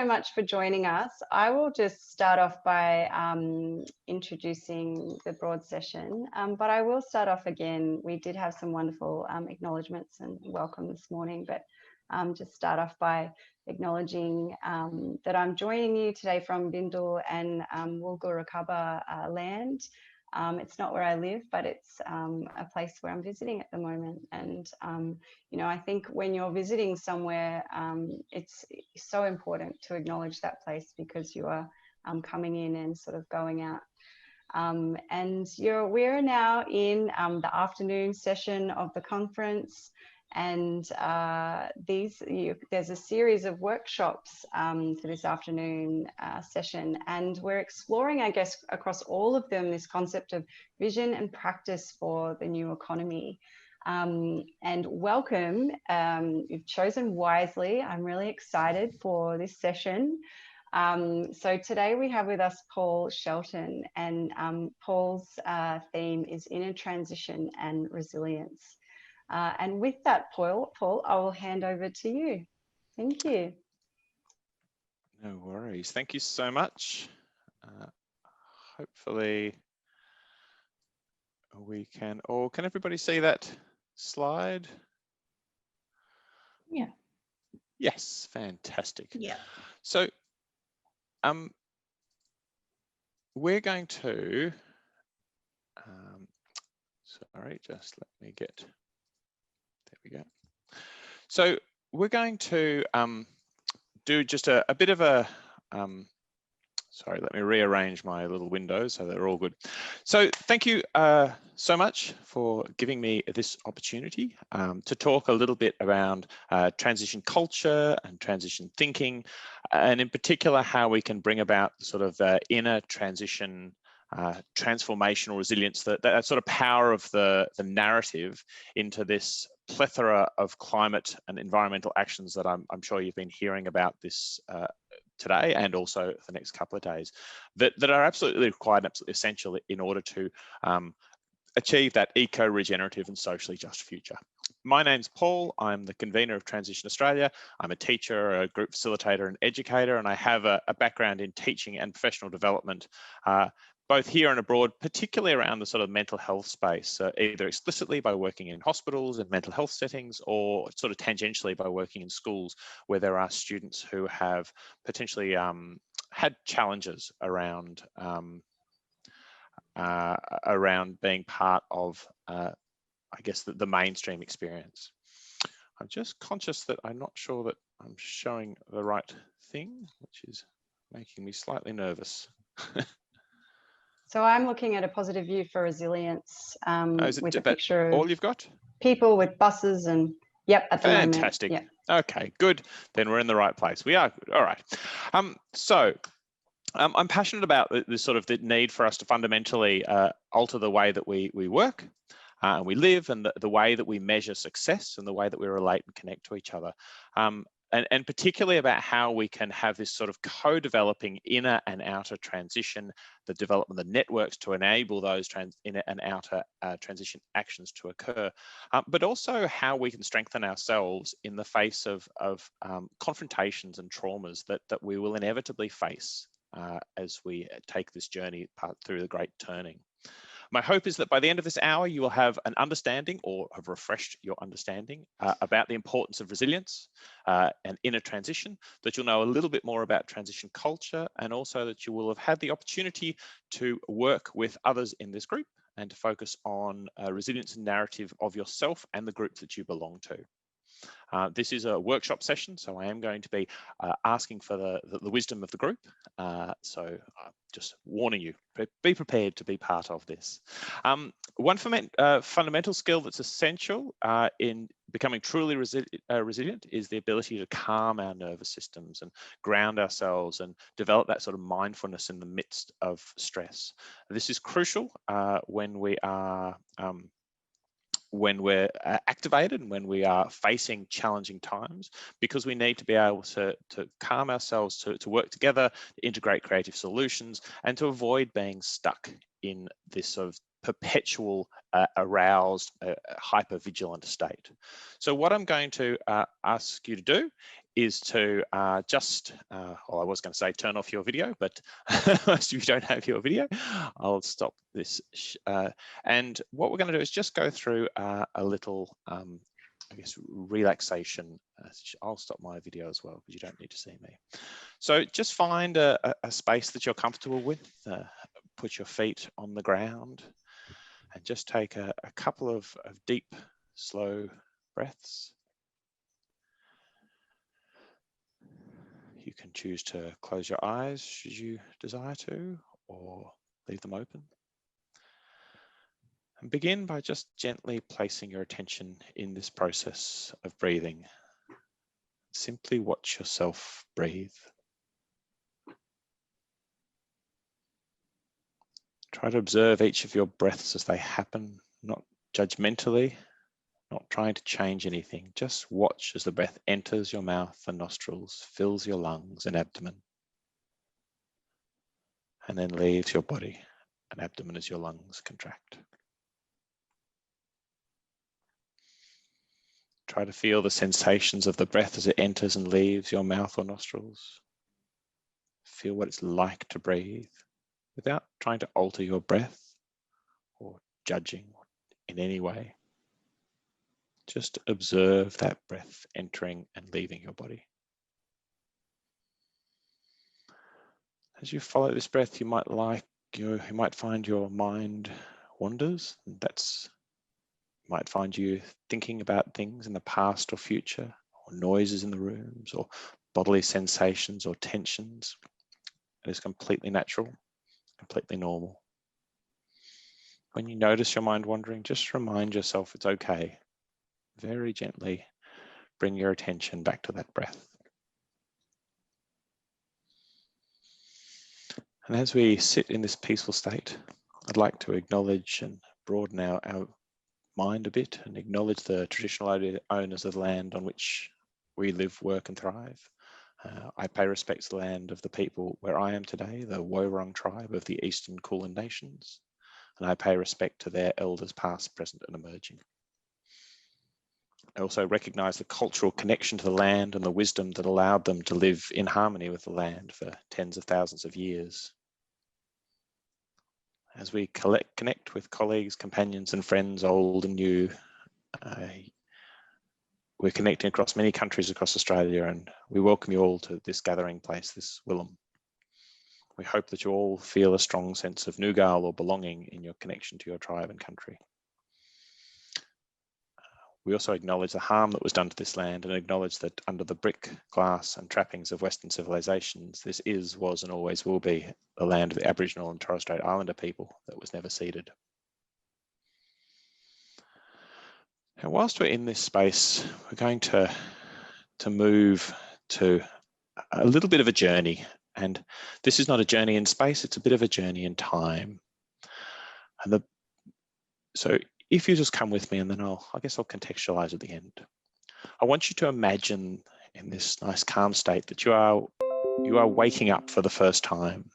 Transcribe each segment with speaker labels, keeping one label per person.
Speaker 1: so much for joining us. I will just start off by introducing the broad session, but I will start off again. We did have some wonderful acknowledgements and welcome this morning, but just start off by acknowledging that I'm joining you today from Bindul and Woolgoorukaba land. It's not where I live, but it's a place where I'm visiting at the moment. And, you know, I think when you're visiting somewhere, it's so important to acknowledge that place because you are coming in and sort of going out. And we're now in the afternoon session of the conference. And there's a series of workshops for this afternoon session, and we're exploring, I guess, across all of them, this concept of vision and practice for the new economy. And welcome, you've chosen wisely. I'm really excited for this session. So today we have with us Paul Shelton, and Paul's theme is inner transition and resilience. And with that, Paul, I will hand over to you. Thank you.
Speaker 2: No worries. Thank you so much. Hopefully we can, or can everybody see that slide?
Speaker 3: Yeah.
Speaker 2: Yes, fantastic.
Speaker 3: Yeah.
Speaker 2: So we're going to, sorry, just let me get, there we go. So we're going to do just a bit of a, sorry, let me rearrange my little windows so they're all good. So thank you so much for giving me this opportunity to talk a little bit around transition culture and transition thinking, and in particular how we can bring about sort of inner transition transformational resilience, that sort of power of the narrative into this plethora of climate and environmental actions that I'm sure you've been hearing about this today and also the next couple of days that are absolutely required and absolutely essential in order to achieve that eco-regenerative and socially just future. My name's Paul. I'm the convener of Transition Australia. I'm a teacher, a group facilitator and educator, and I have a background in teaching and professional development, both here and abroad, particularly around the sort of mental health space, either explicitly by working in hospitals and mental health settings, or sort of tangentially by working in schools where there are students who have potentially had challenges around being part of, I guess, the mainstream experience. I'm just conscious that I'm not sure that I'm showing the right thing, which is making me slightly nervous.
Speaker 1: So I'm looking at a positive view for resilience with a picture of
Speaker 2: all you've got?
Speaker 1: People with buses and, yep, at the moment.
Speaker 2: Fantastic.
Speaker 1: Yep.
Speaker 2: Okay, good. Then we're in the right place. We are good. All right. I'm passionate about this sort of the need for us to fundamentally alter the way that we work and we live, and the way that we measure success and the way that we relate and connect to each other. And particularly about how we can have this sort of co-developing inner and outer transition, the development of the networks to enable those inner and outer transition actions to occur, but also how we can strengthen ourselves in the face of confrontations and traumas that we will inevitably face as we take this journey through the great turning. My hope is that by the end of this hour, you will have an understanding or have refreshed your understanding about the importance of resilience and inner transition, that you'll know a little bit more about transition culture, and also that you will have had the opportunity to work with others in this group and to focus on resilience and narrative of yourself and the group that you belong to. This is a workshop session, so I am going to be asking for the wisdom of the group. So just warning you, be prepared to be part of this. One fundamental skill that's essential in becoming truly resilient is the ability to calm our nervous systems and ground ourselves and develop that sort of mindfulness in the midst of stress. This is crucial when we're activated and when we are facing challenging times, because we need to be able to calm ourselves, to work together, to integrate creative solutions, and to avoid being stuck in this sort of perpetual aroused, hyper-vigilant state. So what I'm going to ask you to do is to well, I was going to say turn off your video, but most of you don't have your video. I'll stop this. And what we're going to do is just go through a little, I guess, relaxation. I'll stop my video as well because you don't need to see me. So just find a space that you're comfortable with. Put your feet on the ground and just take a couple of deep, slow breaths. You can choose to close your eyes should you desire to, or leave them open. And begin by just gently placing your attention in this process of breathing. Simply watch yourself breathe. Try to observe each of your breaths as they happen, not judgmentally, not trying to change anything. Just watch as the breath enters your mouth and nostrils, fills your lungs and abdomen, and then leaves your body and abdomen as your lungs contract. Try to feel the sensations of the breath as it enters and leaves your mouth or nostrils. Feel what it's like to breathe without trying to alter your breath or judging in any way. Just observe that breath entering and leaving your body. As you follow this breath, you might find your mind wanders. Might find you thinking about things in the past or future, or noises in the rooms, or bodily sensations or tensions. It is completely natural, completely normal. When you notice your mind wandering, just remind yourself it's okay. Very gently bring your attention back to that breath. And as we sit in this peaceful state, I'd like to acknowledge and broaden our mind a bit and acknowledge the traditional owners of the land on which we live, work and thrive. I pay respect to the land of the people where I am today, the Wurrung tribe of the Eastern Kulin Nations, and I pay respect to their elders past, present and emerging. I also recognise the cultural connection to the land and the wisdom that allowed them to live in harmony with the land for tens of thousands of years. As we connect with colleagues, companions and friends, old and new, we're connecting across many countries across Australia, and we welcome you all to this gathering place, this Willem. We hope that you all feel a strong sense of Nugal or belonging in your connection to your tribe and country. We also acknowledge the harm that was done to this land and acknowledge that under the brick, glass and trappings of Western civilizations, this was and always will be the land of the Aboriginal and Torres Strait Islander people that was never ceded. And whilst we're in this space, we're going to move to a little bit of a journey. And this is not a journey in space, it's a bit of a journey in time. And so if you just come with me, and then I guess I'll contextualize at the end. I want you to imagine in this nice calm state that you are waking up for the first time,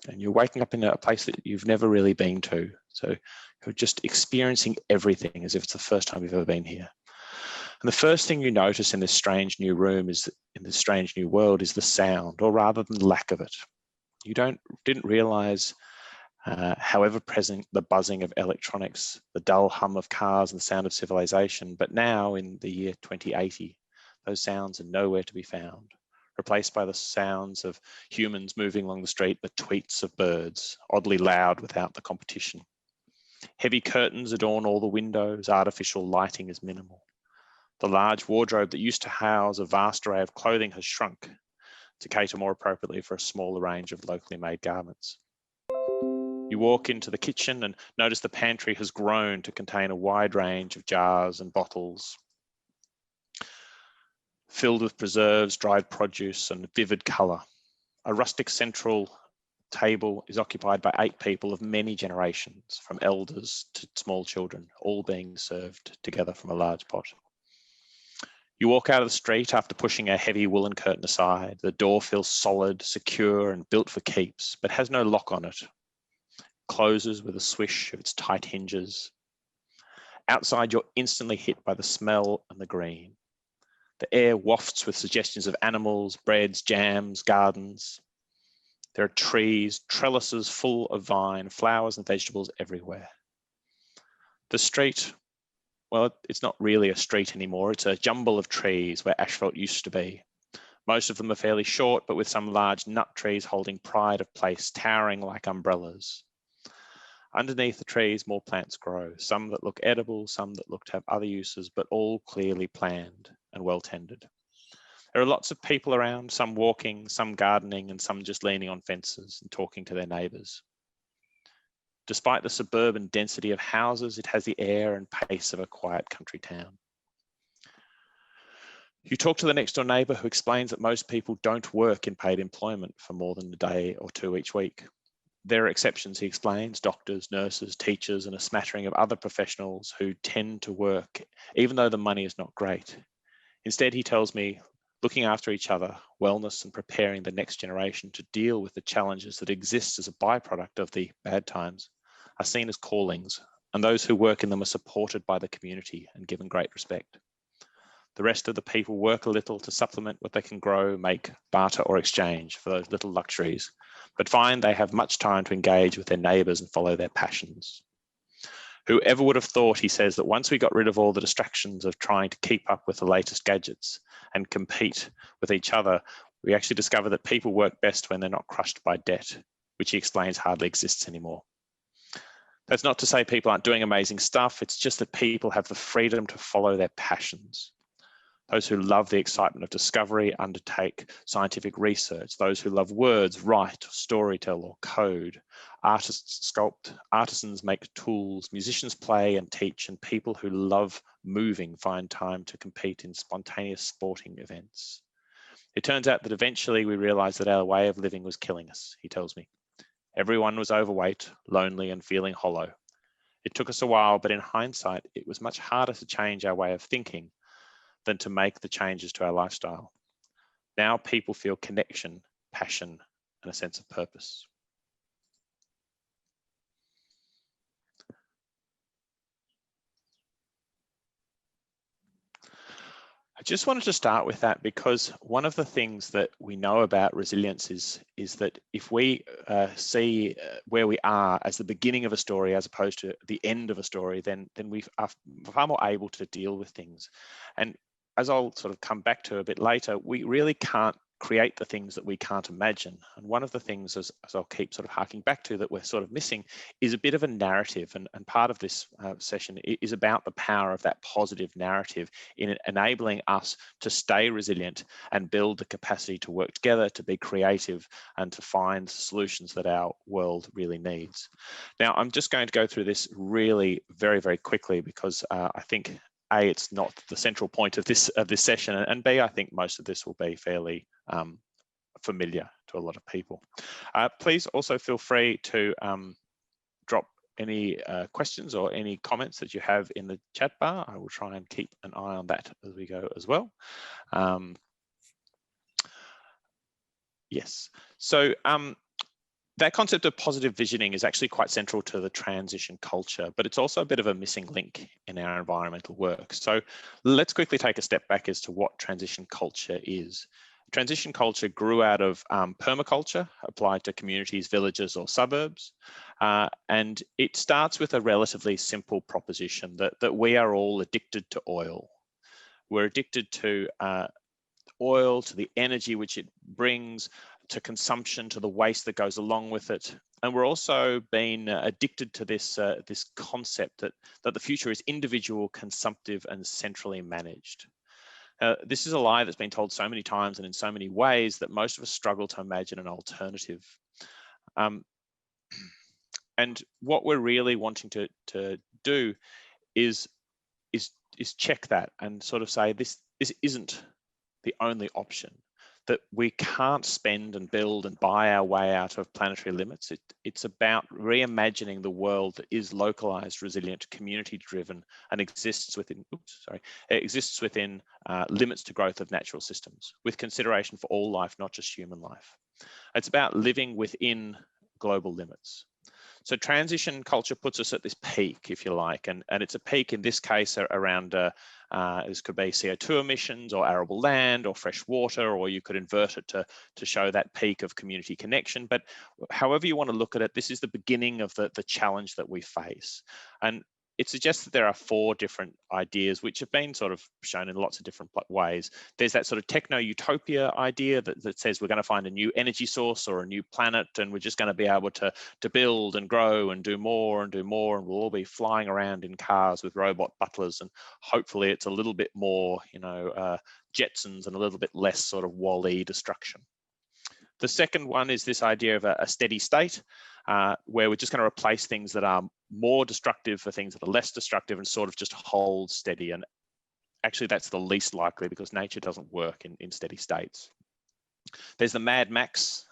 Speaker 2: and you're waking up in a place that you've never really been to. So you're just experiencing everything as if it's the first time you've ever been here. And the first thing you notice in this strange new room in this strange new world is the sound, or rather than lack of it. You didn't realize however present the buzzing of electronics, the dull hum of cars and the sound of civilization. But now in the year 2080, those sounds are nowhere to be found, replaced by the sounds of humans moving along the street, the tweets of birds, oddly loud without the competition. Heavy curtains adorn all the windows, artificial lighting is minimal. The large wardrobe that used to house a vast array of clothing has shrunk to cater more appropriately for a smaller range of locally made garments. You walk into the kitchen and notice the pantry has grown to contain a wide range of jars and bottles filled with preserves, dried produce and vivid colour. A rustic central table is occupied by 8 people of many generations, from elders to small children, all being served together from a large pot. You walk out of the street after pushing a heavy woolen curtain aside. The door feels solid, secure and built for keeps, but has no lock on it. Closes with a swish of its tight hinges. Outside, you're instantly hit by the smell and the green. The air wafts with suggestions of animals, breads, jams, gardens. There are trees, trellises full of vine, flowers and vegetables everywhere. The street, well, it's not really a street anymore. It's a jumble of trees where asphalt used to be. Most of them are fairly short, but with some large nut trees holding pride of place, towering like umbrellas. Underneath the trees, more plants grow, some that look edible, some that look to have other uses, but all clearly planned and well tended. There are lots of people around, some walking, some gardening, and some just leaning on fences and talking to their neighbours. Despite the suburban density of houses, it has the air and pace of a quiet country town. You talk to the next door neighbour who explains that most people don't work in paid employment for more than a day or two each week. There are exceptions, he explains, doctors, nurses, teachers, and a smattering of other professionals who tend to work, even though the money is not great. Instead, he tells me, looking after each other, wellness, and preparing the next generation to deal with the challenges that exist as a byproduct of the bad times are seen as callings, and those who work in them are supported by the community and given great respect. The rest of the people work a little to supplement what they can grow, make, barter, or exchange for those little luxuries, but find they have much time to engage with their neighbours and follow their passions. Whoever would have thought, he says, that once we got rid of all the distractions of trying to keep up with the latest gadgets and compete with each other, we actually discover that people work best when they're not crushed by debt, which he explains hardly exists anymore. That's not to say people aren't doing amazing stuff, it's just that people have the freedom to follow their passions. Those who love the excitement of discovery undertake scientific research. Those who love words write, storytell, or code. Artists sculpt, artisans make tools, musicians play and teach, and people who love moving find time to compete in spontaneous sporting events. It turns out that eventually we realized that our way of living was killing us, he tells me. Everyone was overweight, lonely, and feeling hollow. It took us a while, but in hindsight, it was much harder to change our way of thinking than to make the changes to our lifestyle. Now people feel connection, passion, and a sense of purpose. I just wanted to start with that because one of the things that we know about resilience is that if we see where we are as the beginning of a story as opposed to the end of a story, then we are far more able to deal with things. And as I'll sort of come back to a bit later, we really can't create the things that we can't imagine. And one of the things, as I'll keep sort of harking back to, that we're sort of missing is a bit of a narrative. And part of this session is about the power of that positive narrative in enabling us to stay resilient and build the capacity to work together, to be creative, and to find solutions that our world really needs. Now, I'm just going to go through this really very, very quickly because I think A, it's not the central point of this session, and B, I think most of this will be fairly familiar to a lot of people. Please also feel free to drop any questions or any comments that you have in the chat bar. I will try and keep an eye on that as we go as well. Yes, so that concept of positive visioning is actually quite central to the transition culture, but it's also a bit of a missing link in our environmental work. So let's quickly take a step back as to what transition culture is. Transition culture grew out of permaculture applied to communities, villages, or suburbs. And it starts with a relatively simple proposition that we are all addicted to oil. We're addicted to oil, to the energy which it brings, to consumption, to the waste that goes along with it. And we're also been addicted to this, this concept that the future is individual, consumptive, and centrally managed. This is a lie that's been told so many times and in so many ways that most of us struggle to imagine an alternative. And what we're really wanting to do is check that and sort of say this isn't the only option, that we can't spend and build and buy our way out of planetary limits. It's about reimagining the world that is localized, resilient, community-driven, and exists within limits to growth of natural systems, with consideration for all life, not just human life. It's about living within global limits. So transition culture puts us at this peak, if you like, and it's a peak in this case around This could be CO2 emissions or arable land or fresh water, or you could invert it to show that peak of community connection. But however you want to look at it, this is the beginning of the challenge that we face. And it suggests that there are 4 different ideas which have been sort of shown in lots of different ways. There's that sort of techno-utopia idea that says we're going to find a new energy source or a new planet, and we're just going to be able to build and grow and do more, and we'll all be flying around in cars with robot butlers, and hopefully it's a little bit more, Jetsons and a little bit less sort of Wall-E destruction. The second one is this idea of a steady state, where we're just going to replace things that are more destructive for things that are less destructive and sort of just hold steady. And actually that's the least likely, because nature doesn't work in steady states. There's the Mad Max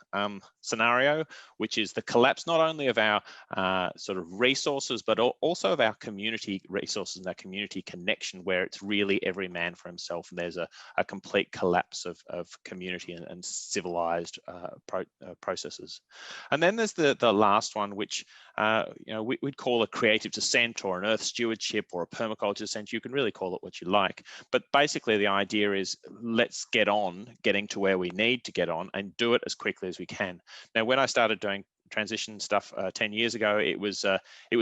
Speaker 2: scenario, which is the collapse not only of our sort of resources, but also of our community resources and our community connection, where it's really every man for himself, and there's a complete collapse of community and civilized processes. And then there's the last one, which we'd call a creative descent or an earth stewardship or a permaculture descent. You can really call it what you like, but basically the idea is let's get on getting to where we need to get on and do it as quickly as we can. Now, when I started doing transition stuff 10 years ago, it was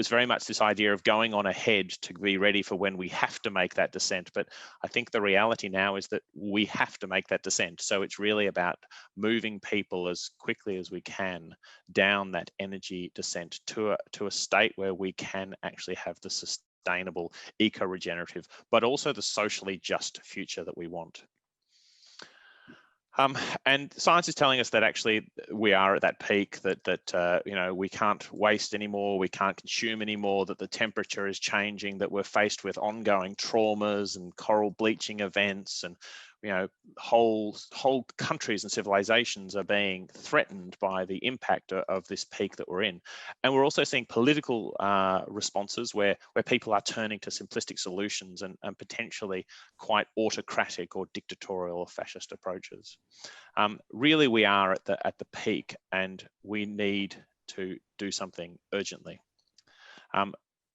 Speaker 2: very much this idea of going on ahead to be ready for when we have to make that descent. But I think the reality now is that we have to make that descent. So it's really about moving people as quickly as we can down that energy descent to a state where we can actually have the sustainable, eco-regenerative, but also the socially just future that we want. And science is telling us that actually we are at that peak, that we can't waste anymore, we can't consume anymore, that the temperature is changing, that we're faced with ongoing traumas and coral bleaching events, and whole countries and civilizations are being threatened by the impact of this peak that we're in. And we're also seeing political responses where people are turning to simplistic solutions and potentially quite autocratic or dictatorial or fascist approaches. Really, we are at the peak, and we need to do something urgently.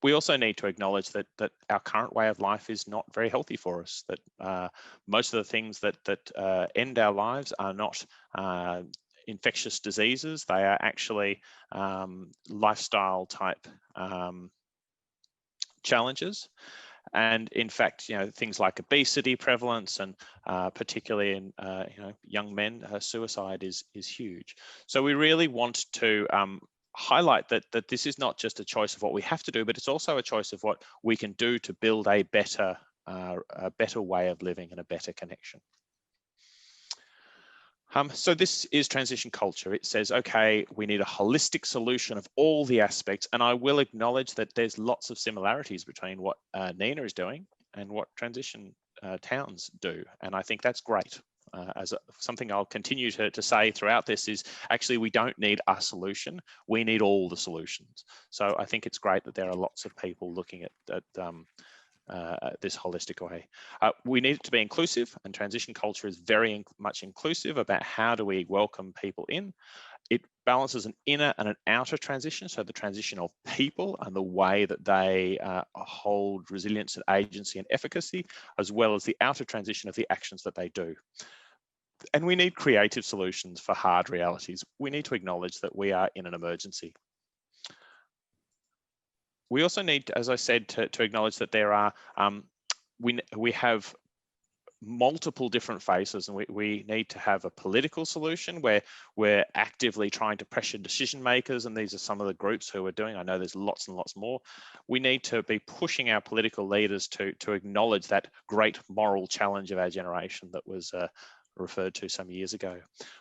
Speaker 2: We also need to acknowledge that our current way of life is not very healthy for us, that most of the things that end our lives are not infectious diseases. They are actually lifestyle type challenges. And in fact, things like obesity prevalence and particularly in young men, suicide is huge. So we really want to highlight that this is not just a choice of what we have to do, but it's also a choice of what we can do to build a better way of living and a better connection. So this is transition culture. It says, okay, we need a holistic solution of all the aspects, and I will acknowledge that there's lots of similarities between what Nina is doing and what transition towns do, and I think that's great. Something I'll continue to say throughout this is actually we don't need a solution, we need all the solutions. So I think it's great that there are lots of people looking at this holistic way. We need it to be inclusive, and transition culture is very much inclusive about how do we welcome people in. It balances an inner and an outer transition, so the transition of people and the way that they hold resilience and agency and efficacy, as well as the outer transition of the actions that they do. And we need creative solutions for hard realities. We need to acknowledge that we are in an emergency. We also need, as I said, to acknowledge that there are, we have multiple different faces, and we need to have a political solution where we're actively trying to pressure decision makers, and these are some of the groups who are doing. I know there's lots and lots more. We need to be pushing our political leaders to acknowledge that great moral challenge of our generation that was referred to some years ago.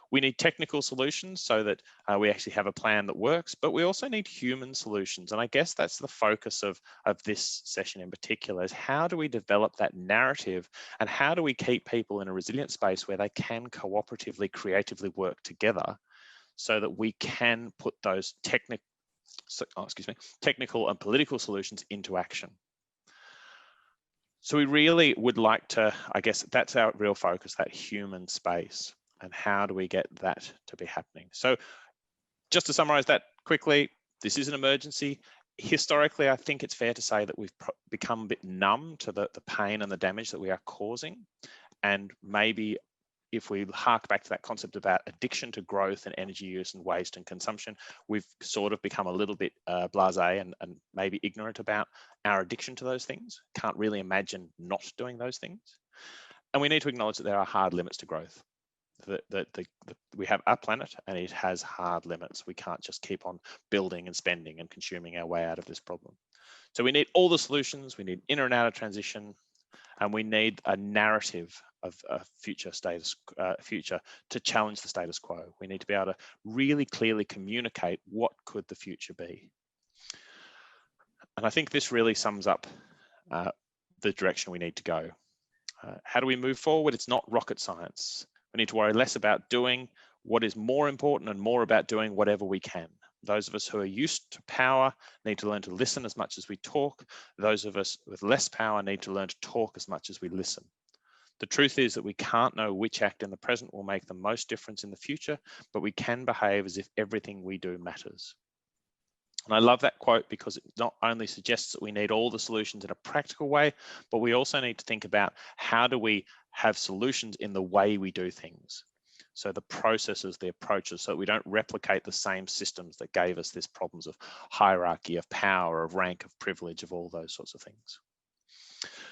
Speaker 2: We need technical solutions so that we actually have a plan that works, but we also need human solutions. And I guess that's the focus of this session in particular, is how do we develop that narrative, and how do we keep people in a resilient space where they can cooperatively, creatively work together so that we can put those technical and political solutions into action. So we really would like to, I guess that's our real focus, that human space, and how do we get that to be happening? So just to summarize that quickly, this is an emergency. historically, I think it's fair to say that we've become a bit numb to the pain and the damage that we are causing. And maybe if we hark back to that concept about addiction to growth and energy use and waste and consumption, we've sort of become a little bit blasé and maybe ignorant about our addiction to those things. Can't really imagine not doing those things. And we need to acknowledge that there are hard limits to growth. We have our planet and it has hard limits. We can't just keep on building and spending and consuming our way out of this problem. So we need all the solutions. We need inner and outer transition, and we need a narrative of a future to challenge the status quo. We need to be able to really clearly communicate what could the future be. And I think this really sums up the direction we need to go. How do we move forward? It's not rocket science. We need to worry less about doing what is more important and more about doing whatever we can. Those of us who are used to power need to learn to listen as much as we talk. Those of us with less power need to learn to talk as much as we listen. The truth is that we can't know which act in the present will make the most difference in the future, but we can behave as if everything we do matters. And I love that quote because it not only suggests that we need all the solutions in a practical way, but we also need to think about how do we have solutions in the way we do things. So the processes, the approaches, so that we don't replicate the same systems that gave us these problems of hierarchy, of power, of rank, of privilege, of all those sorts of things.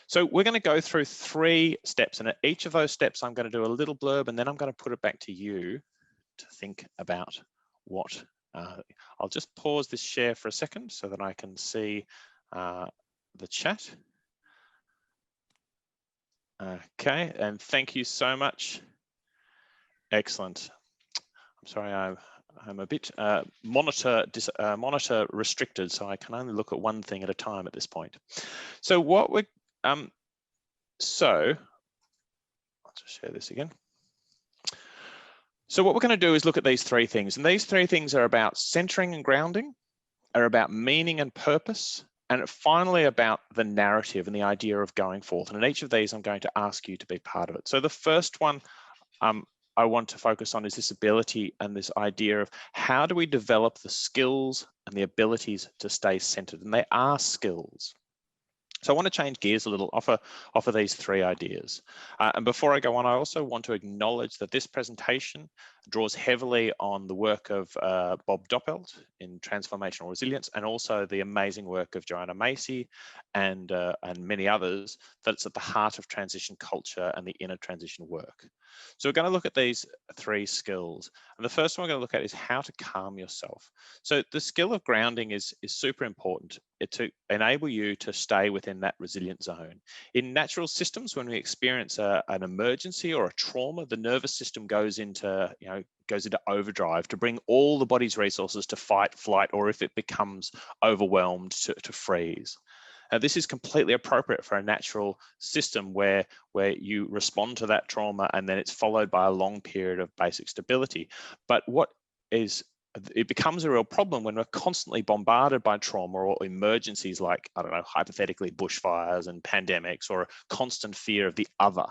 Speaker 2: So we're going to go through 3 steps, and at each of those steps, I'm going to do a little blurb, and then I'm going to put it back to you to think about what. I'll just pause this share for a second so that I can see the chat. Okay, and thank you so much. Excellent. I'm sorry, I'm a bit monitor restricted, so I can only look at one thing at a time at this point. So what we so I'll just share this again. So what we're going to do is look at these 3 things, and these 3 things are about centering and grounding, are about meaning and purpose, and finally about the narrative and the idea of going forth. And in each of these, I'm going to ask you to be part of it. So the first one I want to focus on is this ability and this idea of how do we develop the skills and the abilities to stay centered, and they are skills. So I want to change gears a little, offer these 3 ideas. And before I go on, I also want to acknowledge that this presentation draws heavily on the work of Bob Doppelt in transformational resilience, and also the amazing work of Joanna Macy and many others that's at the heart of transition culture and the inner transition work. So we're going to look at these 3 skills. And the first one we're going to look at is how to calm yourself. So the skill of grounding is super important to enable you to stay within that resilient zone. In natural systems, when we experience an emergency or a trauma, the nervous system goes into overdrive to bring all the body's resources to fight, flight, or if it becomes overwhelmed, to freeze. This is completely appropriate for a natural system where you respond to that trauma and then it's followed by a long period of basic stability. But it becomes a real problem when we're constantly bombarded by trauma or emergencies like, I don't know, hypothetically bushfires and pandemics, or a constant fear of the other.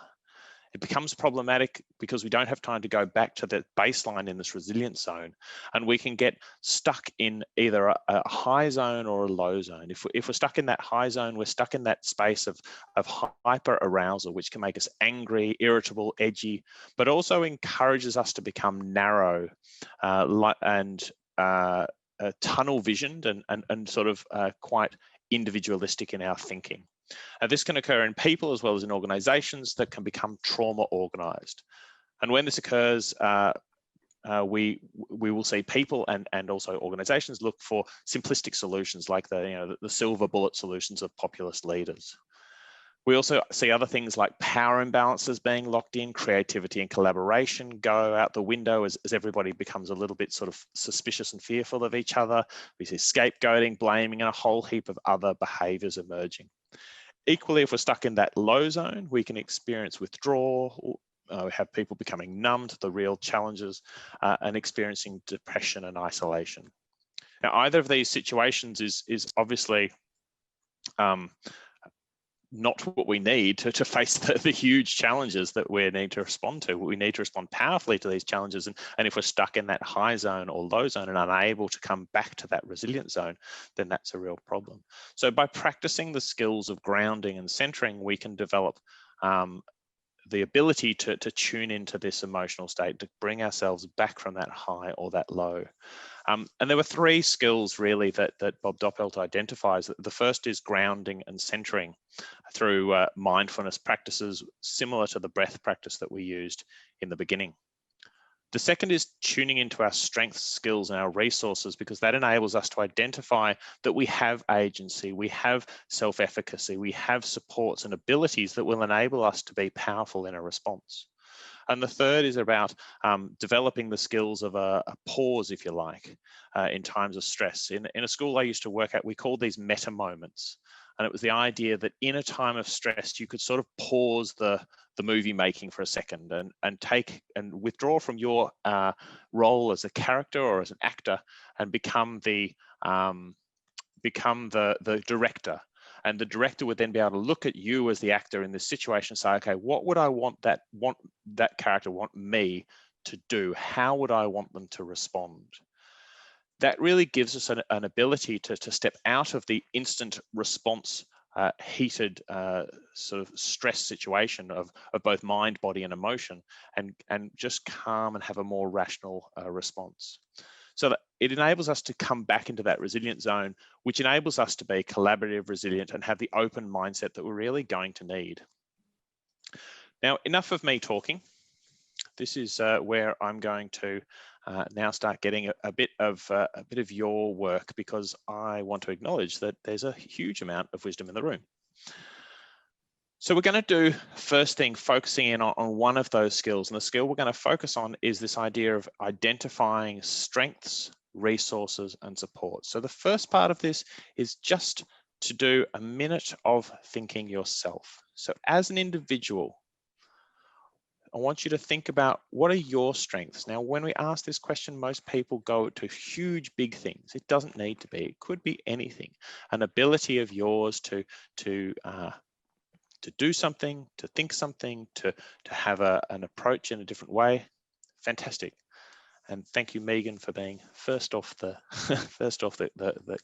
Speaker 2: It becomes problematic because we don't have time to go back to the baseline in this resilience zone, and we can get stuck in either a high zone or a low zone. If we're stuck in that high zone, we're stuck in that space of hyper arousal, which can make us angry, irritable, edgy, but also encourages us to become narrow and tunnel visioned and sort of quite individualistic in our thinking. This can occur in people as well as in organizations that can become trauma organized. And when this occurs, we will see people and also organizations look for simplistic solutions like the silver bullet solutions of populist leaders. We also see other things like power imbalances being locked in, creativity and collaboration go out the window as everybody becomes a little bit sort of suspicious and fearful of each other. We see scapegoating, blaming, and a whole heap of other behaviors emerging. Equally, if we're stuck in that low zone, we can experience withdrawal. We have people becoming numb to the real challenges and experiencing depression and isolation. Now, either of these situations is obviously not what we need to face the huge challenges that we need to respond to. We need to respond powerfully to these challenges. And if we're stuck in that high zone or low zone and unable to come back to that resilient zone, then that's a real problem. So by practicing the skills of grounding and centering, we can develop the ability to tune into this emotional state, to bring ourselves back from that high or that low. And there were 3 skills really that Bob Doppelt identifies. The first is grounding and centering through mindfulness practices similar to the breath practice that we used in the beginning. The second is tuning into our strengths, skills, and our resources, because that enables us to identify that we have agency, we have self-efficacy, we have supports and abilities that will enable us to be powerful in a response. And the third is about developing the skills of a pause, if you like, in times of stress. In a school I used to work at, we called these meta moments. And it was the idea that in a time of stress, you could sort of pause the movie making for a second and take and withdraw from your role as a character or as an actor and become the director. And the director would then be able to look at you as the actor in this situation and say, okay, what would I want that character want me to do? How would I want them to respond? That really gives us an ability to step out of the instant response, heated sort of stress situation of both mind, body, and emotion, and just calm and have a more rational response. So that it enables us to come back into that resilient zone, which enables us to be collaborative, resilient, and have the open mindset that we're really going to need. Now, enough of me talking. This is where I'm going to now start getting a bit of your work, because I want to acknowledge that there's a huge amount of wisdom in the room. So we're going to do, first thing, focusing in on one of those skills. And the skill we're going to focus on is this idea of identifying strengths, resources, and support. So the first part of this is just to do a minute of thinking yourself. So as an individual, I want you to think about, what are your strengths? Now, when we ask this question, most people go to huge, big things. It doesn't need to be. It could be anything. An ability of yours to do something, to think something, to have an approach in a different way. Fantastic. And thank you, Megan, for being first off the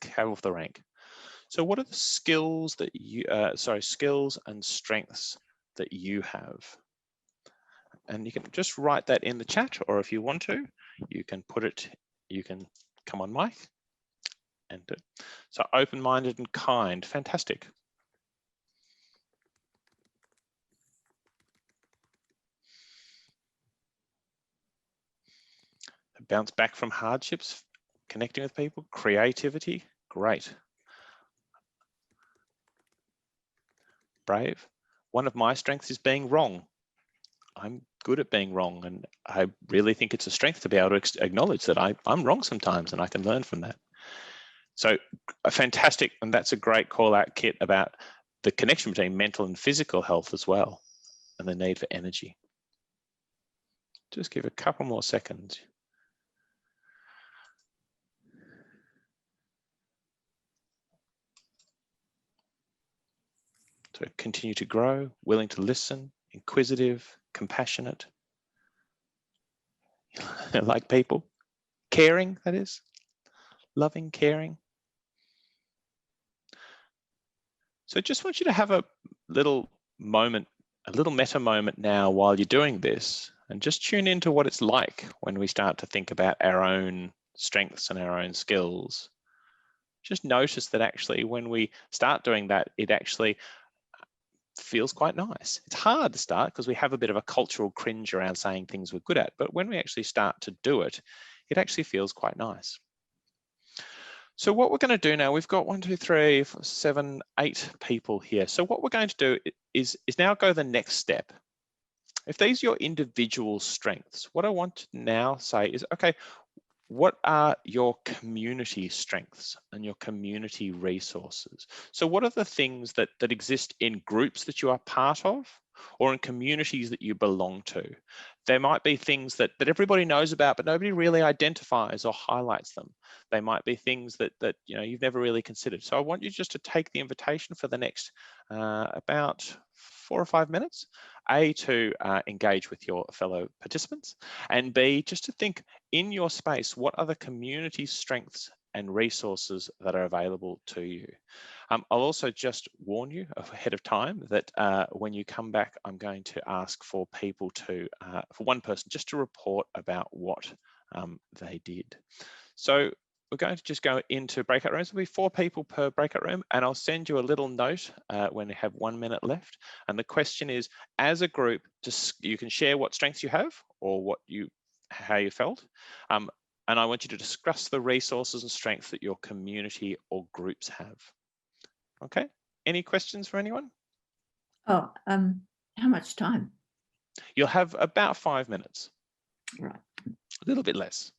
Speaker 2: cab off the rank. So what are the skills that you, skills and strengths that you have? And you can just write that in the chat, or if you want to, you can put it, you can come on mic and do it. So open-minded and kind, fantastic. Bounce back from hardships, connecting with people, creativity, great. Brave. One of my strengths is being wrong. I'm good at being wrong, and I really think it's a strength to be able to acknowledge that I'm wrong sometimes, and I can learn from that. So fantastic, and that's a great call out, Kit, about the connection between mental and physical health as well, and the need for energy. Just give a couple more seconds. So continue to grow, willing to listen, inquisitive, compassionate, like people, caring, that is, loving, caring. So just want you to have a little moment, a little meta moment now while you're doing this, and just tune into what it's like when we start to think about our own strengths and our own skills. Just notice that actually when we start doing that, it actually feels quite nice. It's hard to start because we have a bit of a cultural cringe around saying things we're good at, but when we actually start to do it, it actually feels quite nice. So what we're going to do now, we've got 1, 2, 3, 4, 7, 8 people here. So what we're going to do is now go the next step. If these are your individual strengths, what I want to now say is, okay, what are your community strengths and your community resources? So what are the things that exist in groups that you are part of, or in communities that you belong to, There might be things that everybody knows about, but nobody really identifies or highlights them. They might be things that you've never really considered. So I want you just to take the invitation for the next about 4 or 5 minutes, A, to engage with your fellow participants, and B, just to think in your space, what are the community strengths and resources that are available to you. I'll also just warn you ahead of time that when you come back, I'm going to ask for people to, for one person, just to report about what they did. So we're going to just go into breakout rooms. There'll be 4 people per breakout room, and I'll send you a little note when you have 1 minute left. And the question is, as a group, just you can share what strengths you have or how you felt. And I want you to discuss the resources and strengths that your community or groups have. Okay, any questions for anyone?
Speaker 3: Oh, how much time?
Speaker 2: You'll have about 5 minutes.
Speaker 3: Right.
Speaker 2: A little bit less.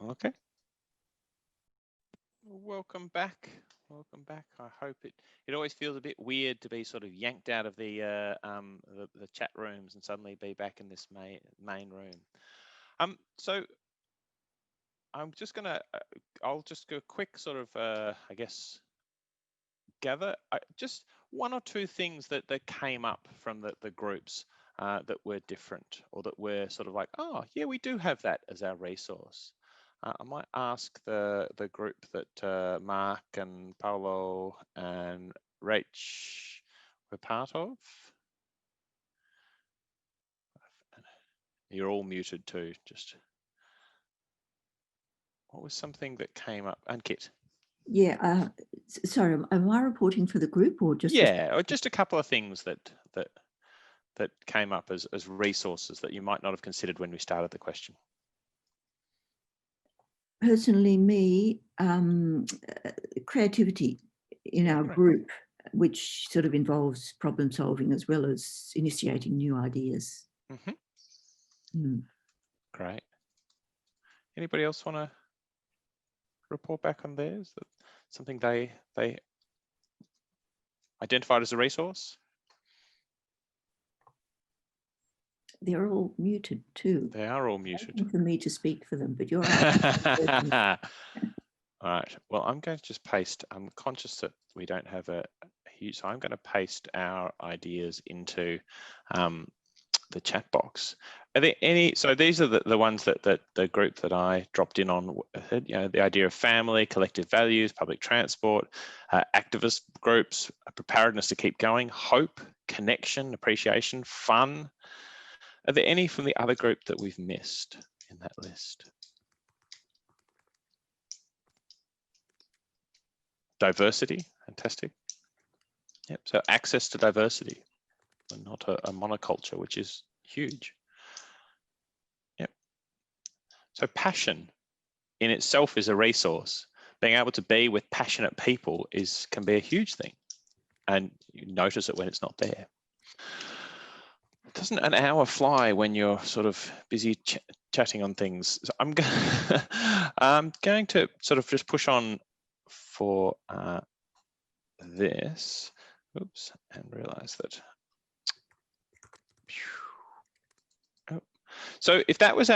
Speaker 2: Okay. Welcome back. Welcome back. I hope it always feels a bit weird to be sort of yanked out of the chat rooms and suddenly be back in this main room. So I'm just gonna, I'll just go quick sort of, I guess, gather just 1 or 2 things that came up from the groups that were different, or that were sort of like, oh yeah, we do have that as our resource. I might ask the group that Mark and Paolo and Rach were part of. You're all muted too. Just what was something that came up? And Kit.
Speaker 3: Yeah. Sorry, am I reporting for the group or just?
Speaker 2: Yeah, or just a couple of things that came up as resources that you might not have considered when we started the question.
Speaker 3: Personally, me, creativity in our group, which sort of involves problem solving as well as initiating new ideas.
Speaker 2: Great. Anybody else want to report back on theirs? That something they identified as a resource?
Speaker 3: They're all muted too.
Speaker 2: They are all muted.
Speaker 3: For me to speak for them, but you're right.
Speaker 2: All right. Well, I'm going to just paste. I'm conscious that we don't have a huge, so I'm going to paste our ideas into the chat box. Are there any? So these are the ones that the group that I dropped in on. You know, the idea of family, collective values, public transport, activist groups, preparedness to keep going, hope, connection, appreciation, fun. Are there any from the other group that we've missed in that list? Diversity, fantastic. Yep, so access to diversity and not a monoculture, which is huge. Yep. So passion in itself is a resource. Being able to be with passionate people can be a huge thing. And you notice it when it's not there. Doesn't an hour fly when you're sort of busy chatting on things? So I'm going to sort of just push on for this. Oops, and realize that. Oh. So if that was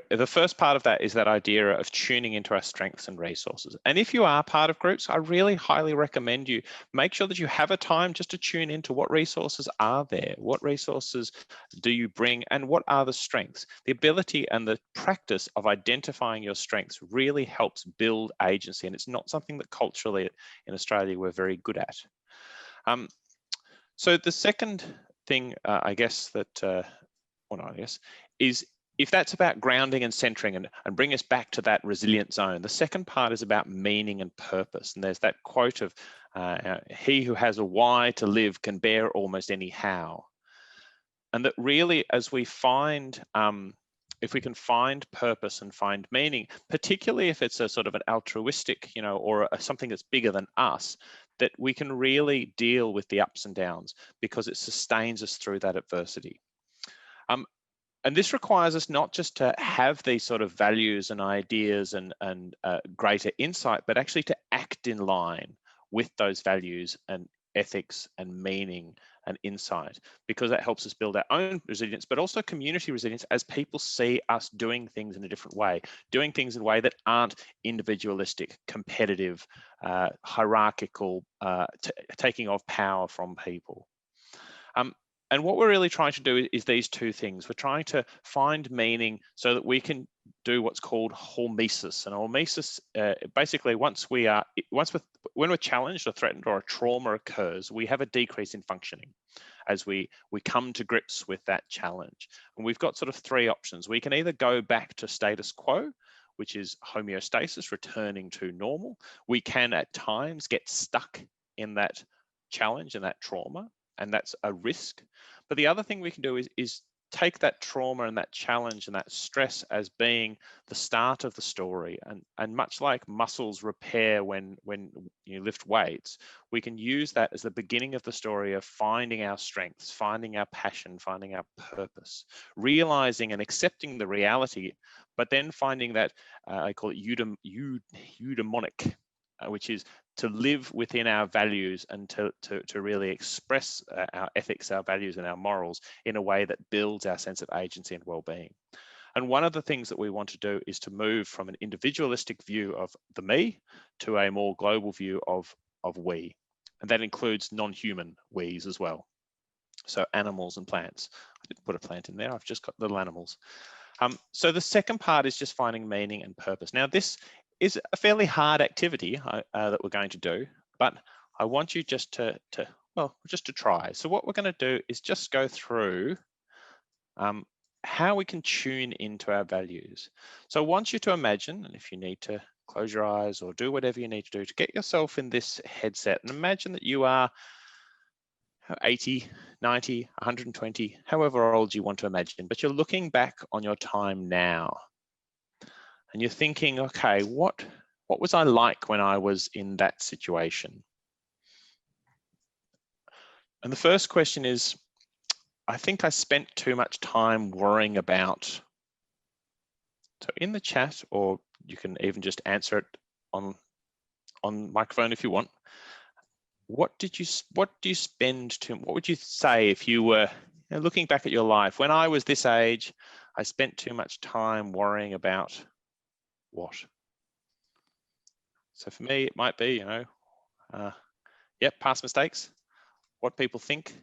Speaker 2: the first part of that is that idea of tuning into our strengths and resources. And if you are part of groups, I really highly recommend you make sure that you have a time just to tune into what resources are there, what resources do you bring, and what are the strengths. The ability and the practice of identifying your strengths really helps build agency, and it's not something that culturally in Australia we're very good at. So the second thing, I guess that, is if that's about grounding and centering and bring us back to that resilient zone, the second part is about meaning and purpose. And there's that quote of, he who has a why to live can bear almost any how. And that really, as we find, if we can find purpose and find meaning, particularly if it's a sort of an altruistic, or something that's bigger than us, that we can really deal with the ups and downs because it sustains us through that adversity. And this requires us not just to have these sort of values and ideas and greater insight, but actually to act in line with those values and ethics and meaning and insight, because that helps us build our own resilience, but also community resilience as people see us doing things in a different way, doing things in a way that aren't individualistic, competitive, hierarchical, taking of power from people. And what we're really trying to do is these two things. We're trying to find meaning so that we can do what's called hormesis. And hormesis, basically, when we're challenged or threatened or a trauma occurs, we have a decrease in functioning as we come to grips with that challenge. And we've got sort of three options. We can either go back to status quo, which is homeostasis, returning to normal. We can at times get stuck in that challenge and that trauma, and that's a risk. But the other thing we can do is take that trauma and that challenge and that stress as being the start of the story. And much like muscles repair when you lift weights, we can use that as the beginning of the story of finding our strengths, finding our passion, finding our purpose, realizing and accepting the reality, but then finding that, I call it eudaimonic, which is to live within our values and to really express our ethics, our values and our morals in a way that builds our sense of agency and well-being. And one of the things that we want to do is to move from an individualistic view of the me to a more global view of we. And that includes non-human we's as well. So animals and plants. I didn't put a plant in there, I've just got little animals. So the second part is just finding meaning and purpose. Now this is a fairly hard activity that we're going to do, but I want you just to try. So what we're going to do is just go through how we can tune into our values. So I want you to imagine, and if you need to close your eyes or do whatever you need to do to get yourself in this headset, and imagine that you are 80, 90, 120, however old you want to imagine, but you're looking back on your time now. And you're thinking, okay, what was I like when I was in that situation? And the first question is, I think I spent too much time worrying about. So in the chat, or you can even just answer it on microphone if you want. What do you spend too? What would you say if you were looking back at your life? When I was this age, I spent too much time worrying about what? So for me, it might be, past mistakes, what people think.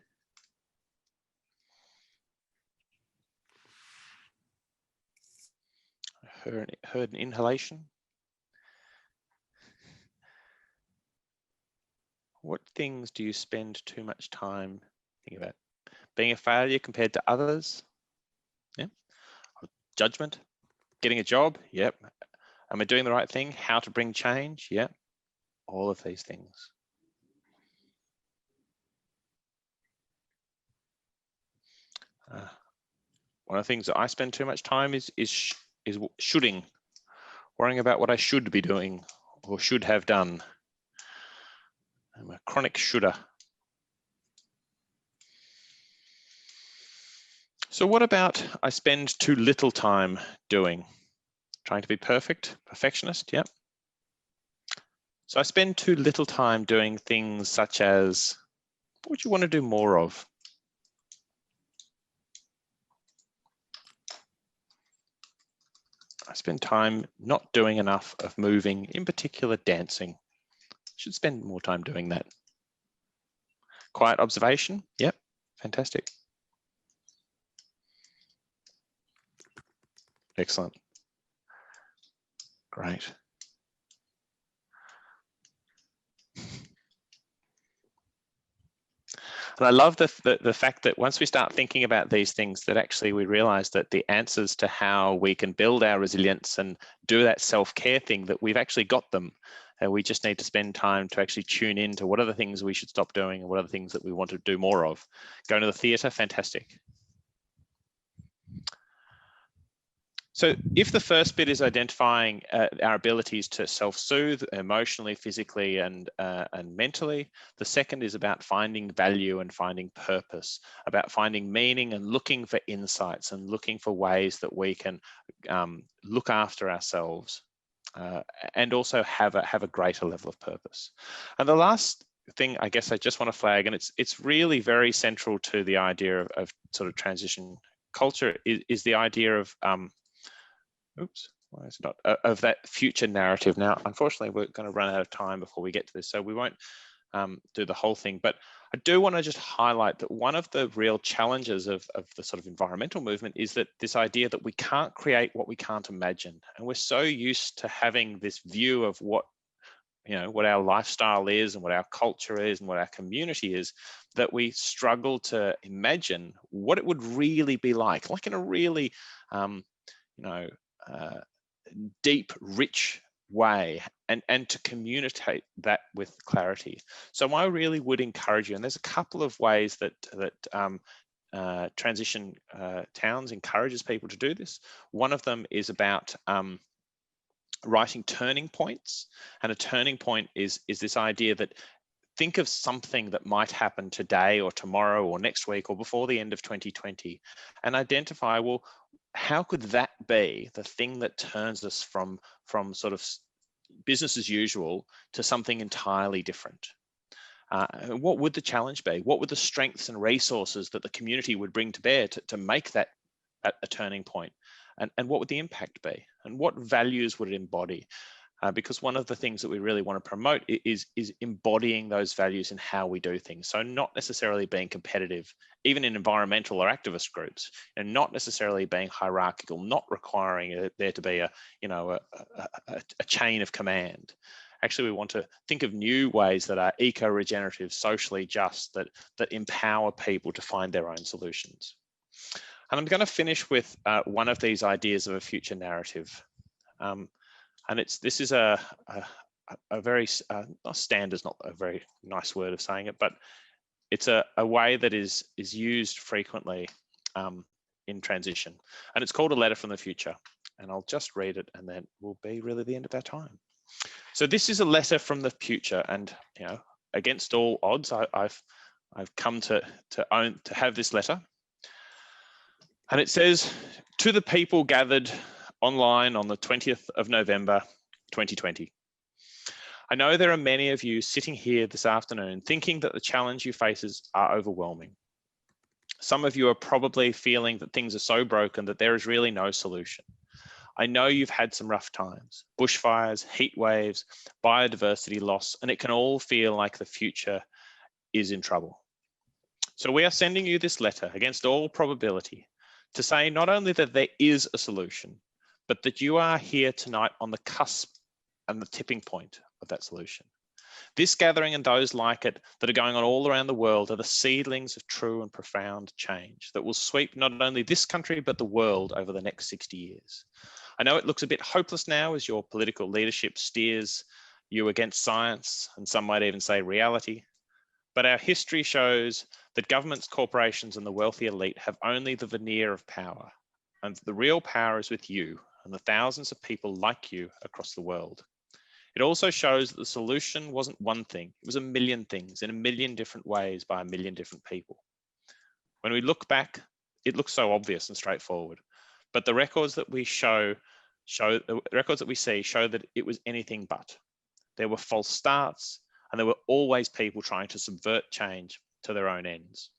Speaker 2: I heard an inhalation. What things do you spend too much time thinking about? Being a failure compared to others? Yeah. Judgment. Getting a job? Yep. Am I doing the right thing? How to bring change? Yeah, all of these things. One of the things that I spend too much time is shoulding, worrying about what I should be doing or should have done. I'm a chronic shoulder. So what about I spend too little time doing? Trying to be perfect, perfectionist, yeah. So I spend too little time doing things such as, what would you want to do more of? I spend time not doing enough of moving, in particular dancing. Should spend more time doing that. Quiet observation, yep, fantastic. Excellent. Great. And I love the fact that once we start thinking about these things, that actually we realize that the answers to how we can build our resilience and do that self-care thing, that we've actually got them. And we just need to spend time to actually tune into what are the things we should stop doing and what are the things that we want to do more of. Going to the theatre, fantastic. So if the first bit is identifying our abilities to self-soothe emotionally, physically, and mentally, the second is about finding value and finding purpose, about finding meaning and looking for insights and looking for ways that we can look after ourselves and also have a greater level of purpose. And the last thing I guess I just want to flag, and it's really very central to the idea of sort of transition culture, is the idea of oops, why is it not, of that future narrative. Now, unfortunately, we're going to run out of time before we get to this, so we won't do the whole thing, but I do want to just highlight that one of the real challenges of the sort of environmental movement is that this idea that we can't create what we can't imagine. And we're so used to having this view of what, you know, what our lifestyle is and what our culture is and what our community is, that we struggle to imagine what it would really be like in a really, you know, deep, rich way, and to communicate that with clarity. So I really would encourage you, and there's a couple of ways that Transition Towns encourages people to do this. One of them is about writing turning points, and a turning point is this idea that think of something that might happen today or tomorrow or next week or before the end of 2020, and identify, well, how could that be the thing that turns us from sort of business as usual to something entirely different? What would the challenge be? What would the strengths and resources that the community would bring to bear to make that a turning point? And what would the impact be? And what values would it embody? Because one of the things that we really want to promote is embodying those values in how we do things. So not necessarily being competitive, even in environmental or activist groups, and not necessarily being hierarchical, not requiring there to be a chain of command. Actually, we want to think of new ways that are eco-regenerative, socially just, that empower people to find their own solutions. And I'm going to finish with one of these ideas of a future narrative. And this is a very, standard is not a very nice word of saying it, but it's a way that is used frequently in transition. And it's called A Letter from the Future. And I'll just read it, and then we'll be really the end of our time. So this is a letter from the future, and you know, against all odds, I've come to have this letter. And it says, to the people gathered online on the 20th of November, 2020. I know there are many of you sitting here this afternoon thinking that the challenge you face are overwhelming. Some of you are probably feeling that things are so broken that there is really no solution. I know you've had some rough times, bushfires, heat waves, biodiversity loss, and it can all feel like the future is in trouble. So we are sending you this letter against all probability to say not only that there is a solution, but that you are here tonight on the cusp and the tipping point of that solution. This gathering and those like it that are going on all around the world are the seedlings of true and profound change that will sweep not only this country, but the world over the next 60 years. I know it looks a bit hopeless now as your political leadership steers you against science, and some might even say reality, but our history shows that governments, corporations, and the wealthy elite have only the veneer of power, and the real power is with you and the thousands of people like you across the world. It also shows that the solution wasn't one thing, it was a million things in a million different ways by a million different people. When we look back, it looks so obvious and straightforward, but the records that we see show that it was anything but. There were false starts, and there were always people trying to subvert change to their own ends.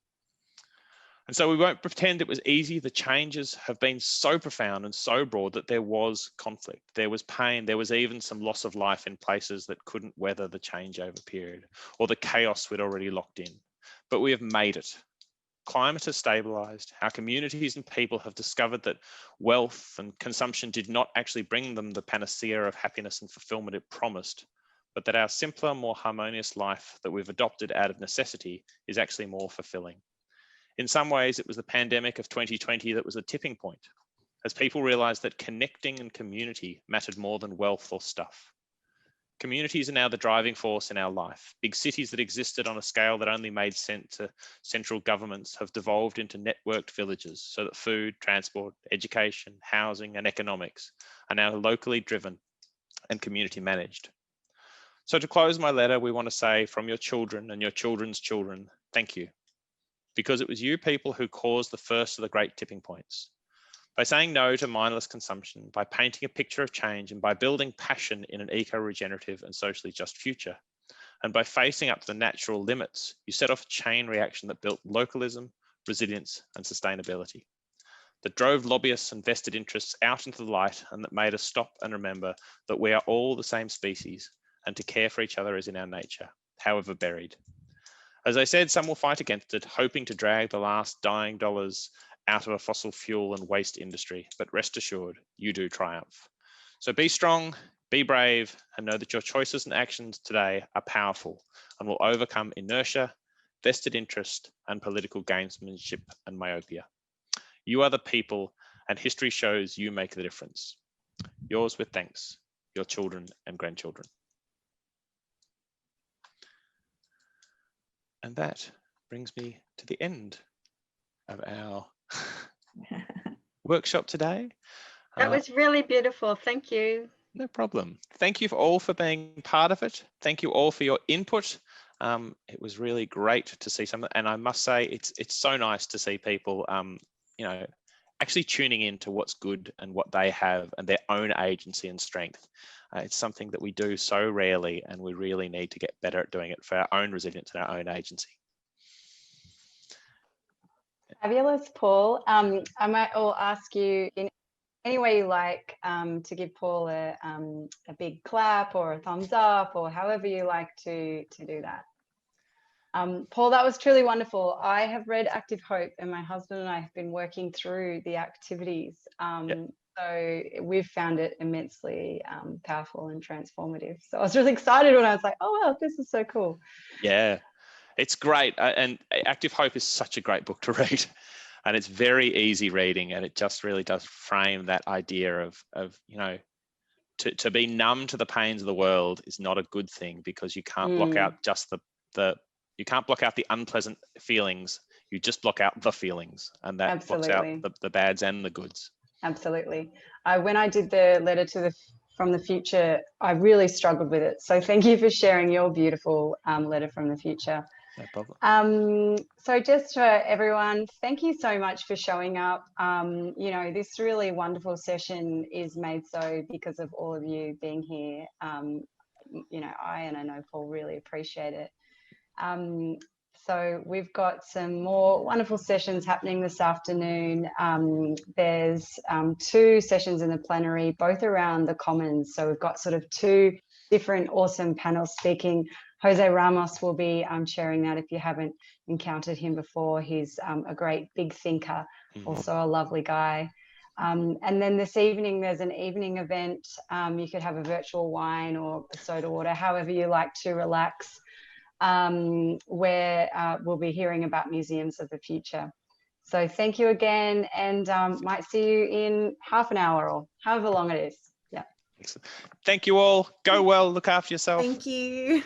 Speaker 2: And so we won't pretend it was easy. The changes have been so profound and so broad that there was conflict, there was pain, there was even some loss of life in places that couldn't weather the changeover period or the chaos we'd already locked in. But we have made it. Climate has stabilized. Our communities and people have discovered that wealth and consumption did not actually bring them the panacea of happiness and fulfillment it promised, but that our simpler, more harmonious life that we've adopted out of necessity is actually more fulfilling. In some ways, it was the pandemic of 2020 that was a tipping point, as people realized that connecting and community mattered more than wealth or stuff. Communities are now the driving force in our life. Big cities that existed on a scale that only made sense to central governments have devolved into networked villages so that food, transport, education, housing, and economics are now locally driven and community managed. So to close my letter, we want to say from your children and your children's children, thank you. Because it was you people who caused the first of the great tipping points. By saying no to mindless consumption, by painting a picture of change, and by building passion in an eco-regenerative and socially just future, And by facing up to the natural limits, you set off a chain reaction that built localism, resilience, and sustainability, that drove lobbyists and vested interests out into the light, and that made us stop and remember that we are all the same species, and to care for each other is in our nature, however buried. As I said, some will fight against it, hoping to drag the last dying dollars out of a fossil fuel and waste industry, but rest assured, you do triumph. So be strong, be brave, and know that your choices and actions today are powerful and will overcome inertia, vested interest, and political gamesmanship and myopia. You are the people, and history shows you make the difference. Yours with thanks, your children and grandchildren. And that brings me to the end of our workshop today.
Speaker 1: That was really beautiful. Thank you.
Speaker 2: No problem. Thank you all for being part of it. Thank you all for your input. It was really great to see some, and I must say it's so nice to see people, you know, actually tuning in to what's good and what they have and their own agency and strength. It's something that we do so rarely, and we really need to get better at doing it for our own resilience and our own agency.
Speaker 1: Fabulous, Paul. I might all ask you in any way you like to give Paul a big clap or a thumbs up, or however you like to do that. Paul, that was truly wonderful. I have read Active Hope, and my husband and I have been working through the activities.
Speaker 2: Yep.
Speaker 1: So we've found it immensely powerful and transformative. So I was really excited when I was like, oh, wow, this is so cool.
Speaker 2: Yeah, it's great. And Active Hope is such a great book to read. And it's very easy reading, and it just really does frame that idea of you know, to be numb to the pains of the world is not a good thing, because you can't block out just you can't block out the unpleasant feelings. You just block out the feelings, and that
Speaker 1: Absolutely.
Speaker 2: blocks out the bads and the goods.
Speaker 1: Absolutely. When I did the letter to from the future, I really struggled with it. So thank you for sharing your beautiful letter from the future.
Speaker 2: No problem.
Speaker 1: So just for everyone, thank you so much for showing up. You know, this really wonderful session is made so because of all of you being here. You know, I know Paul really appreciate it. So we've got some more wonderful sessions happening this afternoon. There's 2 sessions in the plenary, both around the commons. So we've got sort of 2 different awesome panels speaking. Jose Ramos will be chairing that if you haven't encountered him before. He's a great big thinker, also a lovely guy. And then this evening, there's an evening event. You could have a virtual wine or a soda water, however you like to relax, where we'll be hearing about museums of the future. So thank you again, and might see you in half an hour or however long it is. Yeah.
Speaker 2: Excellent. Thank you all. Go well. Look after yourself.
Speaker 3: Thank you.